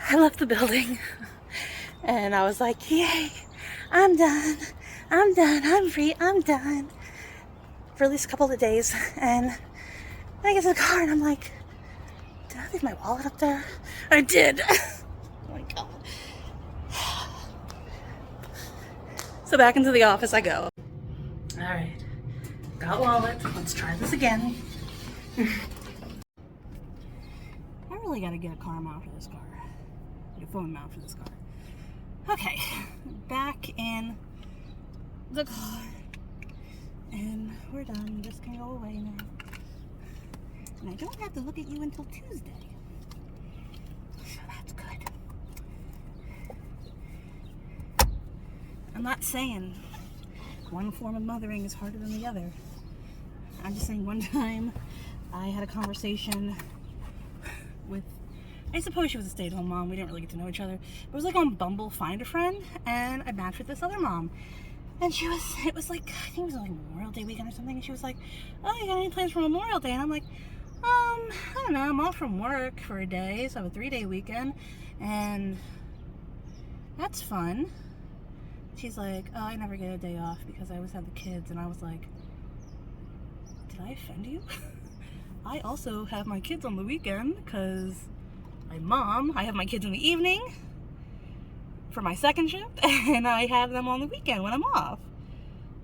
I left the building and I was like, yay, I'm done. I'm done. I'm free. I'm done. For at least a couple of days. And then I get to the car and I'm like, did I leave my wallet up there? I did. Oh my God. So back into the office I go. All right. Got wallet. Let's try this again. I really gotta get a car mount for this car. Like a phone mount for this car. Okay. Back in the car. And we're done. This can go away now. And I don't have to look at you until Tuesday. So that's good. I'm not saying one form of mothering is harder than the other. I'm just saying one time I had a conversation with, I suppose she was a stay-at-home mom. We didn't really get to know each other. It was like on Bumble Find a Friend, and I matched with this other mom. And it was like, I think it was like Memorial Day weekend or something. And she was like, oh, you got any plans for Memorial Day? And I'm like, I don't know. I'm off from work for a day, so I have a 3-day weekend. And that's fun. She's like, oh, I never get a day off because I always have the kids. And I was like, did I offend you? I also have my kids on the weekend because I'm mom. I have my kids in the evening for my second shift, and I have them on the weekend when I'm off.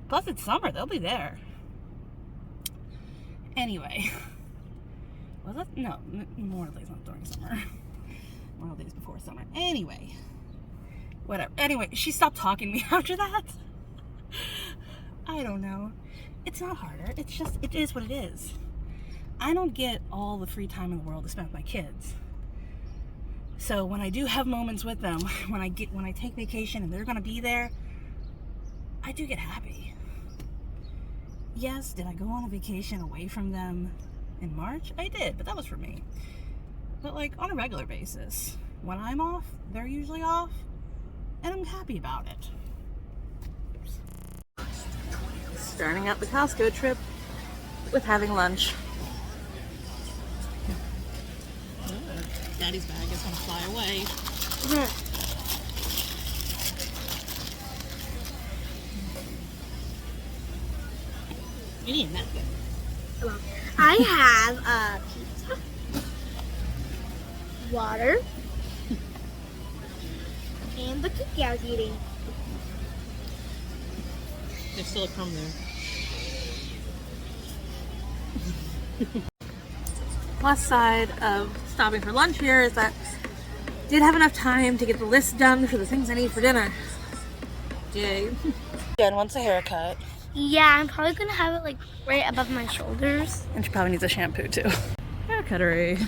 Plus it's summer, they'll be there. Anyway, was that? No, Memorial Day's not during summer. Memorial Day's before summer. Anyway, whatever. Anyway, she stopped talking to me after that. I don't know. It's not harder. It's just, it is what it is. I don't get all the free time in the world to spend with my kids. So when I do have moments with them, when I take vacation and they're gonna be there, I do get happy. Yes, did I go on a vacation away from them in March? I did, but that was for me. But like on a regular basis, when I'm off, they're usually off, and I'm happy about it. Starting out the Costco trip with having lunch. Daddy's bag is gonna fly away. You need a napkin. I have a pizza, water, and the cookie I was eating. There's still a crumb there. Plus side of stopping for lunch here is that I did have enough time to get the list done for the things I need for dinner. Yay. Jen wants a haircut. Yeah, I'm probably gonna have it like right above my shoulders. And she probably needs a shampoo too. Haircuttery.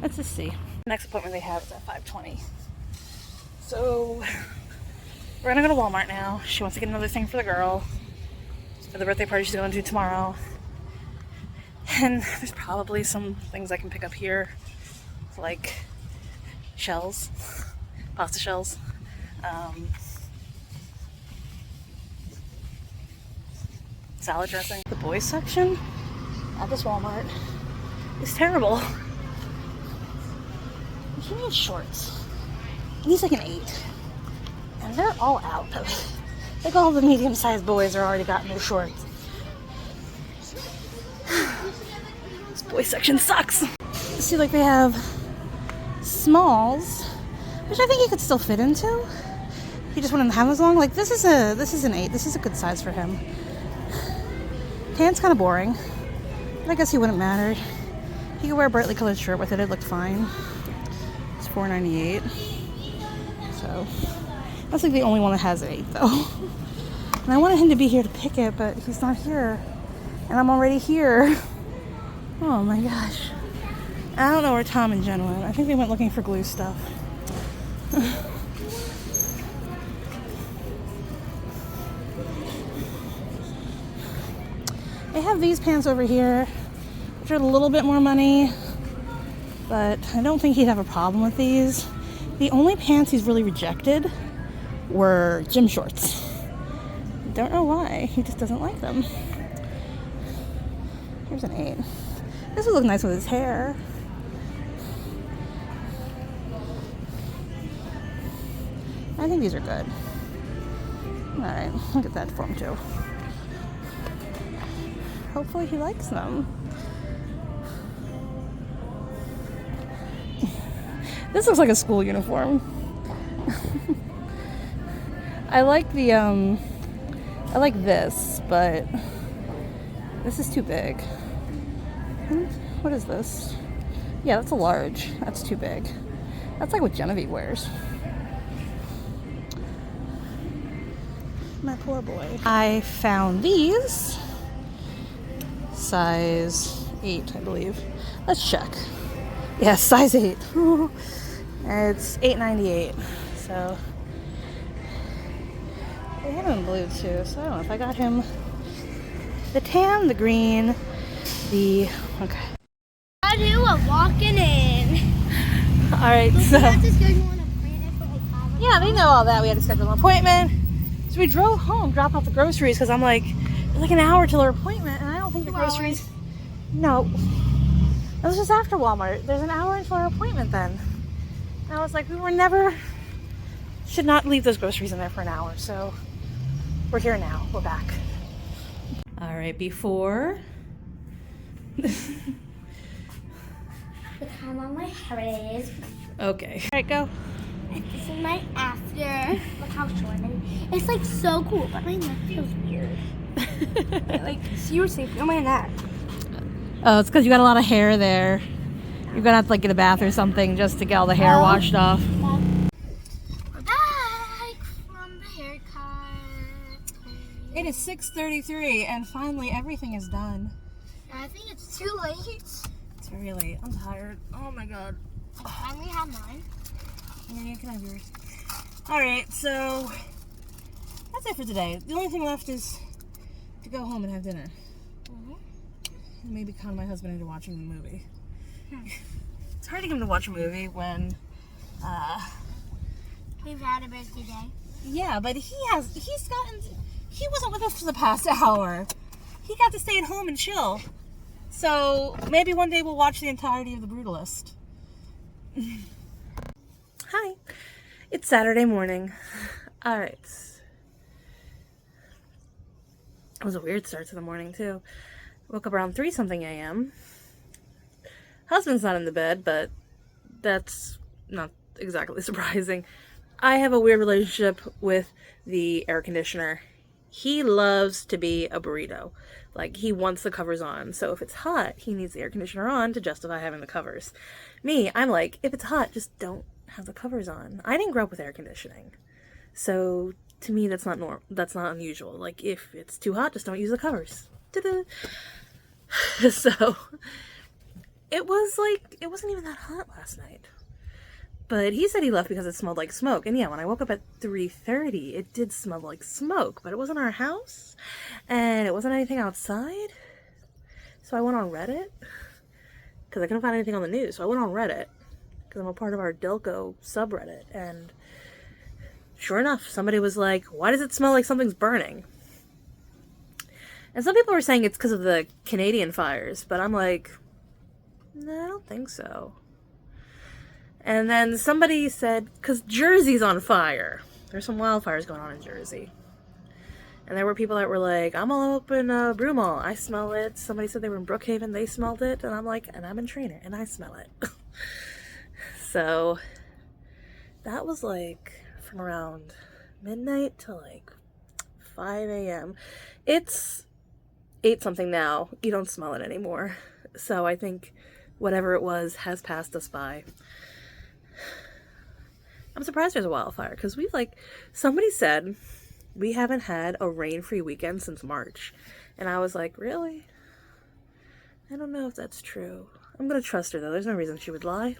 Let's just see. Next appointment they have is at 5:20. So we're gonna go to Walmart now. She wants to get another thing for the girl for the birthday party she's going to tomorrow. And there's probably some things I can pick up here, like shells, pasta shells. Salad dressing. The boys section at this Walmart is terrible. He needs shorts. He needs like an 8. And they're all out. Like all the medium-sized boys are already got new shorts. This boy section sucks. See, like they have smalls, which I think he could still fit into. He just wouldn't have as long. Like this is an 8. This is a good size for him. Pants kind of boring, but I guess he wouldn't matter. He could wear a brightly colored shirt with it. It looked fine. It's $4.98. So that's like the only one that has an 8 though. And I wanted him to be here to pick it, but he's not here. And I'm already here. Oh my gosh. I don't know where Tom and Jen went. I think they went looking for glue stuff. They have these pants over here, which are a little bit more money, but I don't think he'd have a problem with these. The only pants he's really rejected were gym shorts. Don't know why. He just doesn't like them. Here's an 8. This would look nice with his hair. I think these are good. Alright, I'll get that for him too. Hopefully he likes them. This looks like a school uniform. I like the, I like this, but this is too big. What is this? Yeah, that's a large. That's too big. That's like what Genevieve wears. My poor boy. I found these. Size 8, I believe. Let's check. Yeah, size 8. It's $8.98. So they have them in blue too. So I don't know if I got him the tan, the green, the okay. I do a walking in. All right, so yeah, they know all that. We had to schedule an appointment, so we drove home, dropped off the groceries because I'm like, it's like an hour till our appointment, and I don't think the groceries. No, it was just after Walmart. There's an hour until our appointment then. And I was like, should not leave those groceries in there for an hour. So we're here now. We're back. All right, before. Look how long my hair is. Okay. All right, go. This is my after. Look how short it is. It's like so cool, but my neck feels weird. Like seriously, feel my neck. Oh, it's because you got a lot of hair there. You're gonna have to like get a bath or something just to get all the hair washed off. We're back from the haircut. It is 6:33 and finally everything is done. I think it's too late. It's very late. I'm tired. Oh my god. I finally have mine. Yeah, you can have yours. Alright, so that's it for today. The only thing left is to go home and have dinner. And maybe con my husband into watching the movie. It's hard to get him to watch a movie when we've had a busy day. Yeah, but he wasn't with us for the past hour. He got to stay at home and chill. So maybe one day we'll watch the entirety of The Brutalist. Hi. It's Saturday morning. Alright. It was a weird start to the morning too. Woke up around 3-something a.m. Husband's not in the bed, but that's not exactly surprising. I have a weird relationship with the air conditioner. He loves to be a burrito. Like, he wants the covers on. So if it's hot, he needs the air conditioner on to justify having the covers. Me, I'm like, if it's hot, just don't have the covers on. I didn't grow up with air conditioning. So to me, that's not unusual. Like, if it's too hot, just don't use the covers. Ta-da! So it wasn't even that hot last night. But he said he left because it smelled like smoke. And yeah, when I woke up at 3:30, it did smell like smoke. But it wasn't our house. And it wasn't anything outside. So I went on Reddit. Because I couldn't find anything on the news. So I went on Reddit. Because I'm a part of our Delco subreddit. And sure enough, somebody was like, why does it smell like something's burning? And some people were saying it's because of the Canadian fires. But I'm like, no, I don't think so. And then somebody said, because Jersey's on fire. There's some wildfires going on in Jersey. And there were people that were like, I'm all up in Broomall. I smell it. Somebody said they were in Brookhaven. They smelled it. And I'm like, and I'm in Trainer. And I smell it. So that was like from around midnight to like 5 a.m. It's 8-something now. You don't smell it anymore. So I think whatever it was has passed us by. I'm surprised there's a wildfire because somebody said we haven't had a rain-free weekend since March. And I was like, really? I don't know if that's true. I'm going to trust her though. There's no reason she would lie.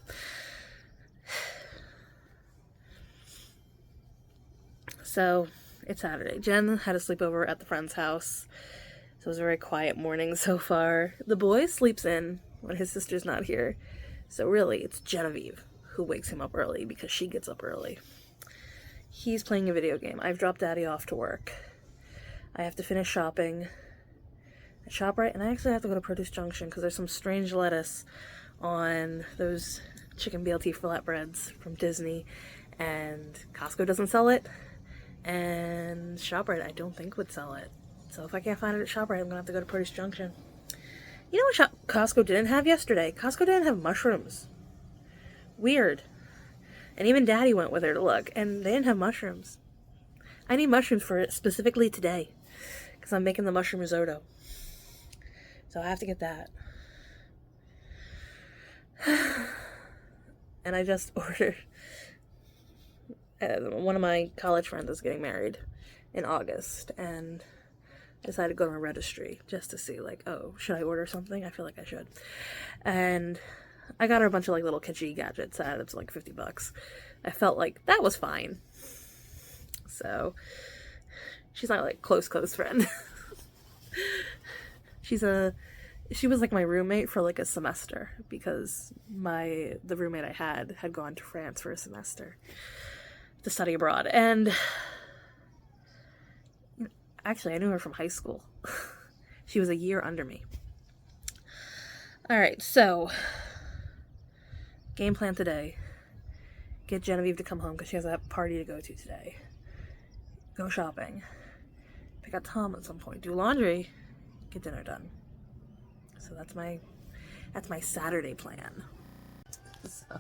So it's Saturday. Jen had a sleepover at the friend's house. So it was a very quiet morning so far. The boy sleeps in when his sister's not here. So really, it's Genevieve who wakes him up early because she gets up early. He's playing a video game. I've dropped Daddy off to work. I have to finish shopping at ShopRite, and I actually have to go to Produce Junction because there's some strange lettuce on those chicken BLT flatbreads from Disney, and Costco doesn't sell it, and ShopRite I don't think would sell it. So if I can't find it at ShopRite, I'm gonna have to go to Produce Junction. You know what Costco didn't have yesterday? Costco didn't have mushrooms. Weird. And even Daddy went with her to look, and they didn't have mushrooms. I need mushrooms for it specifically today, because I'm making the mushroom risotto. So I have to get that. And I just ordered... one of my college friends is getting married in August, and I decided to go to a registry just to see, like, oh, should I order something? I feel like I should. And I got her a bunch of, like, little kitschy gadgets that added up to, like, $50. I felt like that was fine. So, she's not, like, close friend. She was, like, my roommate for, like, a semester, because the roommate I had gone to France for a semester to study abroad. And actually, I knew her from high school. She was a year under me. Alright, so game plan today. Get Genevieve to come home because she has a party to go to today. Go shopping. Pick up Tom at some point. Do laundry. Get dinner done. So that's my Saturday plan. So,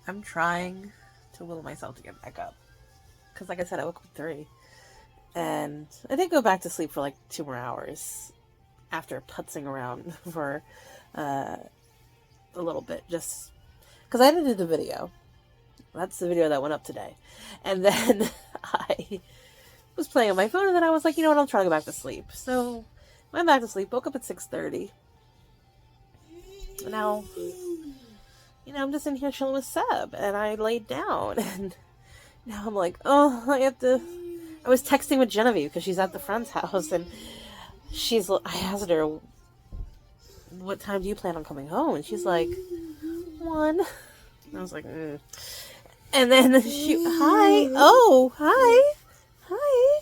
I'm trying to will myself to get back up. Because like I said, I woke up at 3. And I did go back to sleep for like 2 more hours after putzing around for a little bit, just because I edited the video. That's the video that went up today. And then I was playing on my phone, and then I was like, you know what, I'll try to go back to sleep. So went back to sleep, woke up at 6:30. And now, you know, I'm just in here chilling with Seb, and I laid down, and now I'm like, oh, I was texting with Genevieve because she's at the friend's house, and I asked her, what time do you plan on coming home? And she's like, 1. And I was like, And then hi. Oh, hi. Hi.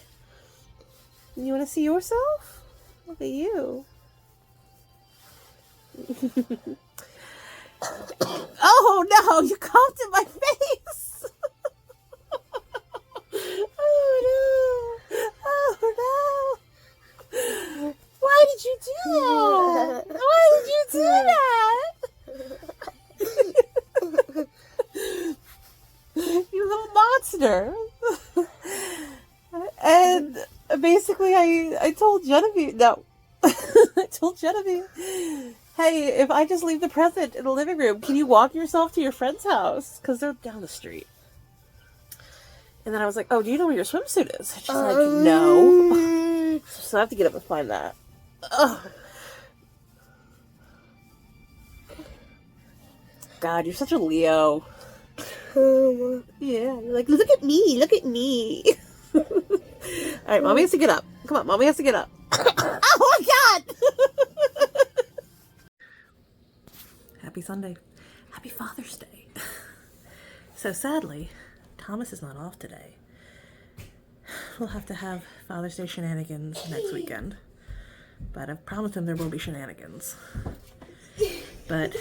You want to see yourself? Look at you. Oh, no, you coughed in my face. Oh, no. Oh, no. Why did you do that? Why did you do that? You little monster. And basically I told Genevieve, no. I told Genevieve, hey, if I just leave the present in the living room, can you walk yourself to your friend's house? Because they're down the street. And then I was like, oh, do you know where your swimsuit is? And she's like, no. So I have to get up and find that. Ugh. God, you're such a Leo. Yeah, you're like, look at me, look at me. Alright, Mommy has to get up. Come on, Mommy has to get up. Oh my God! Happy Sunday. Happy Father's Day. So sadly, Thomas is not off today. We'll have to have Father's Day shenanigans next weekend. But I've promised him there will be shenanigans. But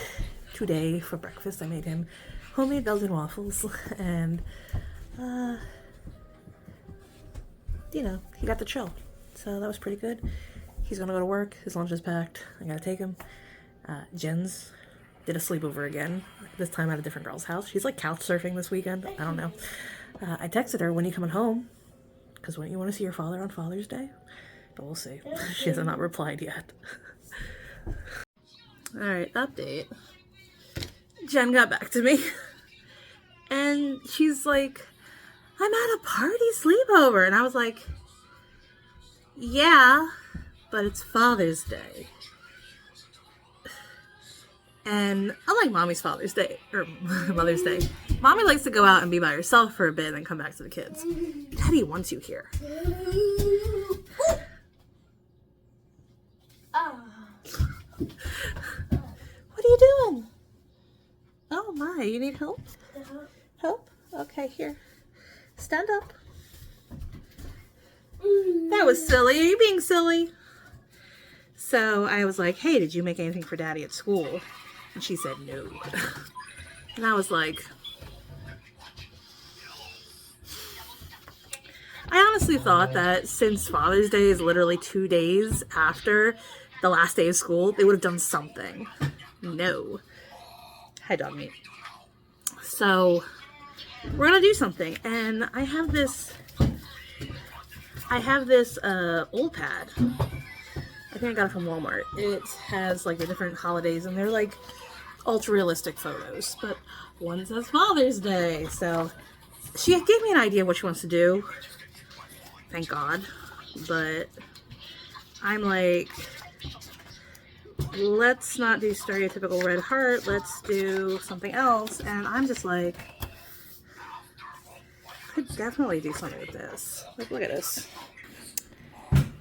today, for breakfast, I made him homemade Belgian waffles. And, you know, he got to chill. So that was pretty good. He's gonna go to work. His lunch is packed. I gotta take him. Jen's did a sleepover again. This time at a different girl's house. She's like couch surfing this weekend. I don't know. I texted her, when are you coming home? Because wouldn't you want to see your father on Father's Day? But we'll see. She has not replied yet. Alright, update. Jen got back to me. And she's like, I'm at a party sleepover. And I was like, yeah, but it's Father's Day. And unlike Mommy's Father's Day, or Mother's Day, Mommy likes to go out and be by herself for a bit and then come back to the kids. Daddy wants you here. What are you doing? Oh my, you need help? Help? Okay, here. Stand up. That was silly. Are you being silly? So I was like, hey, did you make anything for Daddy at school? And she said no. And I was like, I honestly thought that since Father's Day is literally 2 days after the last day of school, they would have done something. No. Hi, dog meat. So, we're gonna do something, and I have this old pad. I think I got it from Walmart. It has like the different holidays, and they're like ultra realistic photos, but one says Father's Day. So she gave me an idea of what she wants to do. Thank God. But I'm like, let's not do stereotypical red heart. Let's do something else. And I'm just like, I could definitely do something with this. Like, look at this.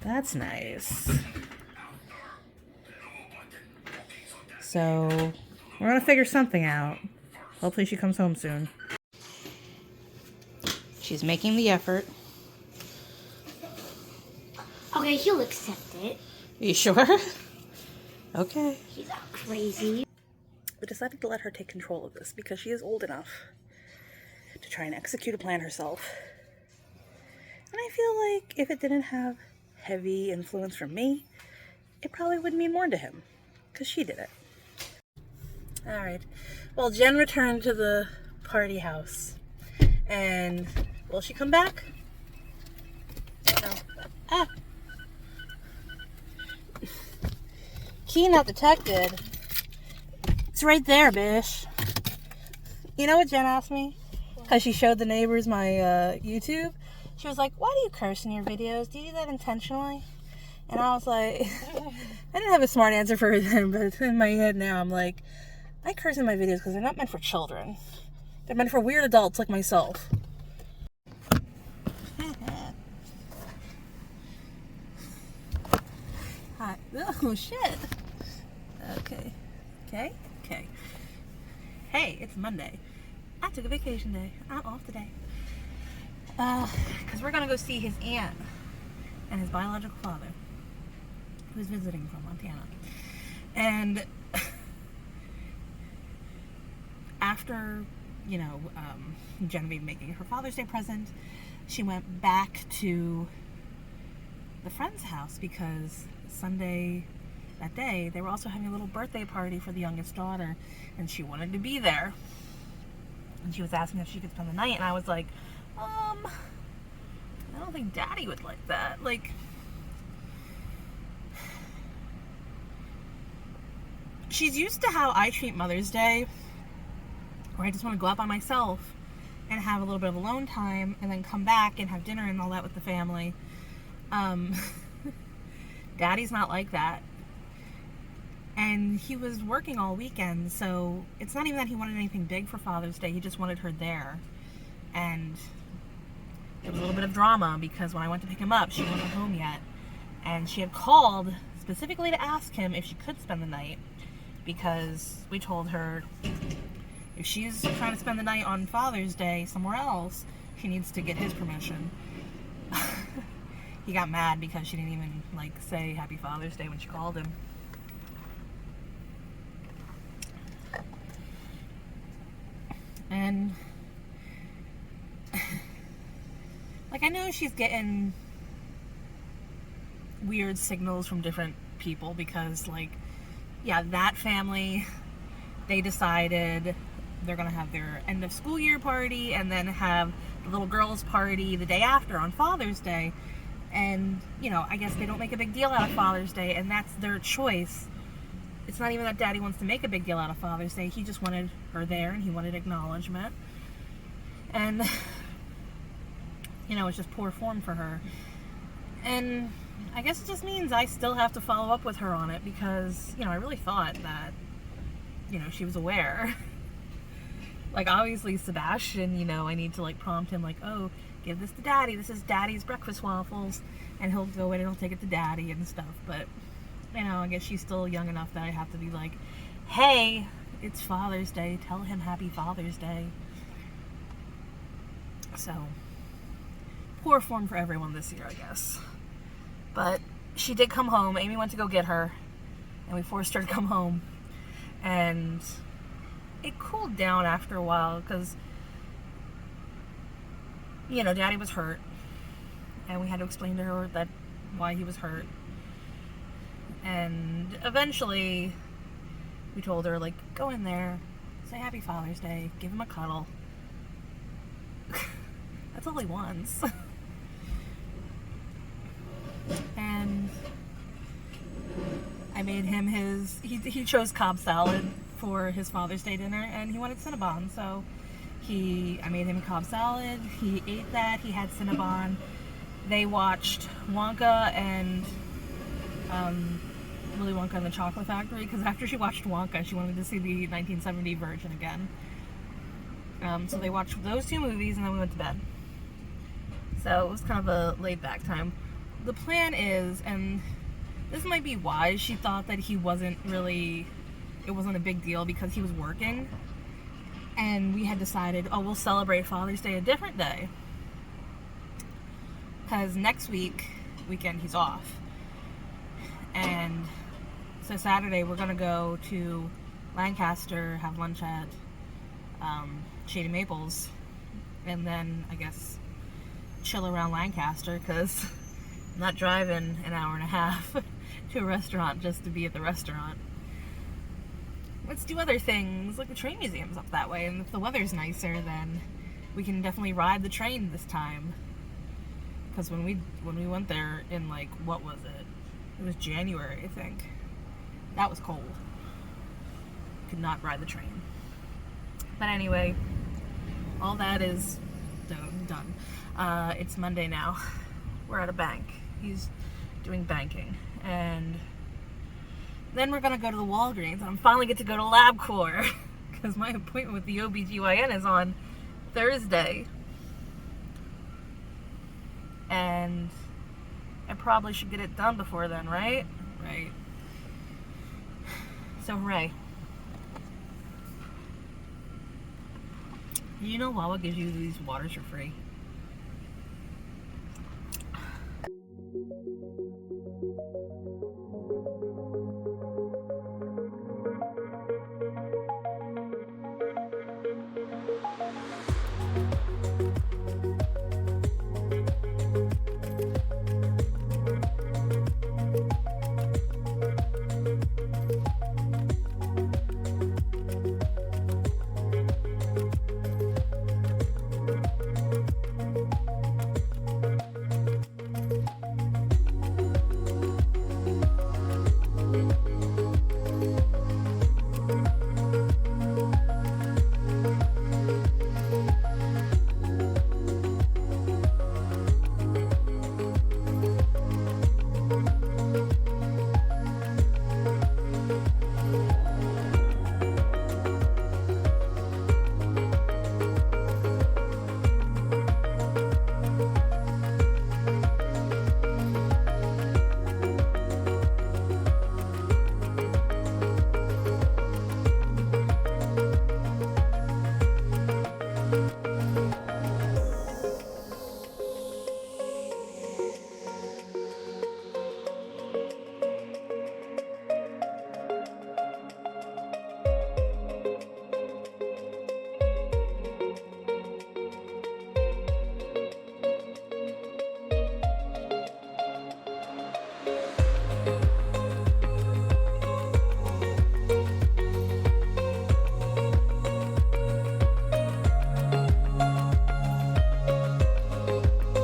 That's nice. So we're gonna figure something out. Hopefully she comes home soon. She's making the effort. Okay, he'll accept it. Are you sure? Okay. He's not crazy. I decided to let her take control of this because she is old enough to try and execute a plan herself. And I feel like if it didn't have heavy influence from me, it probably would mean more to him because she did it. Alright. Well, Jen returned to the party house. And will she come back? No. Ah! Key not detected. It's right there, bish. You know what Jen asked me? Because she showed the neighbors my YouTube. She was like, why do you curse in your videos? Do you do that intentionally? And I was like, I didn't have a smart answer for her then, but in my head now I'm like, I curse in my videos because they're not meant for children. They're meant for weird adults like myself. Hi. Oh, shit. Okay. Okay? Okay. Hey, it's Monday. I took a vacation day. I'm off today. Because we're going to go see his aunt and his biological father, who's visiting from Montana. And after, you know, Genevieve making her Father's Day present, she went back to the friend's house because Sunday, that day, they were also having a little birthday party for the youngest daughter, and she wanted to be there. And she was asking if she could spend the night, and I was like, I don't think Daddy would like that. Like, she's used to how I treat Mother's Day, where I just want to go out by myself and have a little bit of alone time and then come back and have dinner and all that with the family. Daddy's not like that. And he was working all weekend, so it's not even that he wanted anything big for Father's Day, he just wanted her there. And there was a little bit of drama because when I went to pick him up, she wasn't home yet. And she had called specifically to ask him if she could spend the night, because we told her if she's trying to spend the night on Father's Day somewhere else, she needs to get his permission. He got mad because she didn't even like say Happy Father's Day when she called him. And like, I know she's getting weird signals from different people because, like, yeah, that family, they decided they're gonna have their end of school year party and then have the little girls party the day after on Father's Day. And, you know, I guess they don't make a big deal out of Father's Day, and that's their choice. It's not even that Daddy wants to make a big deal out of Father's Day. He just wanted her there, and he wanted acknowledgement. And, you know, it's just poor form for her. And I guess it just means I still have to follow up with her on it because, you know, I really thought that, you know, she was aware. Like, obviously, Sebastian, you know, I need to, like, prompt him, like, oh, give this to Daddy. This is Daddy's breakfast waffles. And he'll go in and he'll take it to Daddy and stuff. But, you know, I guess she's still young enough that I have to be like, hey, it's Father's Day. Tell him Happy Father's Day. So, poor form for everyone this year, I guess. But she did come home. Amy went to go get her. And we forced her to come home. And it cooled down after a while because, you know, Daddy was hurt. and we had to explain to her that why he was hurt. And eventually we told her, like, go in there, say Happy Father's Day, give him a cuddle. That's all he wants. And I made him he chose Cobb salad for his Father's Day dinner, and he wanted Cinnabon, so I made him Cobb salad, he ate that, he had Cinnabon. They watched Wonka and Willy Wonka and the Chocolate Factory, because after she watched Wonka, she wanted to see the 1970 version again. So they watched those two movies, and then we went to bed. So it was kind of a laid-back time. The plan is, and this might be why she thought that it wasn't a big deal, because he was working, and we had decided, we'll celebrate Father's Day a different day, because next weekend he's off. And so Saturday we're gonna go to Lancaster, have lunch at Shady Maples, and then I guess chill around Lancaster, because I'm not driving an hour and a half to a restaurant just to be at the restaurant. Let's do other things, like the train museum's up that way, and if the weather's nicer, then we can definitely ride the train this time. Because when we went there in, like, what was it? It was January, I think. That was cold. Could not ride the train. But anyway, all that is done. It's Monday now. We're at a bank. He's doing banking. And then we're gonna go to the Walgreens, and I'm finally get to go to LabCorp, because my appointment with the OBGYN is on Thursday. And I probably should get it done before then, right? Right. So, hooray. You know Wawa gives you these waters for free.